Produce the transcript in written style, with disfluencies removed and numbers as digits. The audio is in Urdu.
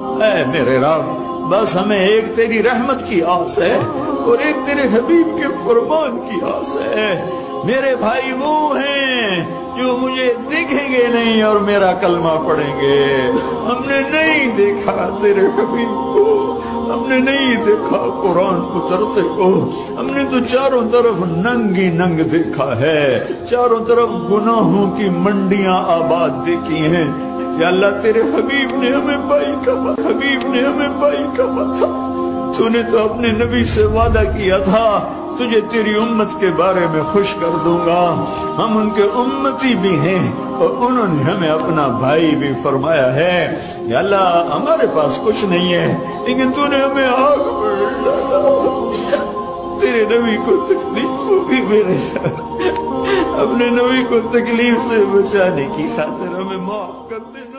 اے میرے رب بس ہمیں ایک تیری رحمت کی آس ہے اور ایک تیرے حبیب کے فرمان کی آس ہے۔ میرے بھائی وہ ہیں جو مجھے دیکھیں گے نہیں اور میرا کلمہ پڑھیں گے۔ ہم نے نہیں دیکھا تیرے حبیب کو، ہم نے نہیں دیکھا قرآن اترتے کو، ہم نے تو چاروں طرف ننگی ننگ دیکھا ہے، چاروں طرف گناہوں کی منڈیاں آباد دیکھی ہیں۔ یا اللہ تیرے حبیب نے ہمیں بائی کہا، حبیب نے ہمیں بائی کہا تھا۔ تو نے تو اپنے نبی سے وعدہ کیا تھا تجھے تیری امت کے بارے میں خوش کر دوں گا، ہم ان کے امتی بھی ہیں اور انہوں نے ہمیں اپنا بھائی بھی فرمایا ہے۔ یا اللہ ہمارے پاس کچھ نہیں ہے لیکن تو نے ہمیں آگ میں ڈالا، تیرے نبی کو تکلیف ہوگی میرے اپنے نبی کو تکلیف سے بچانے کی خاطر ہمیں معاف کر دینا۔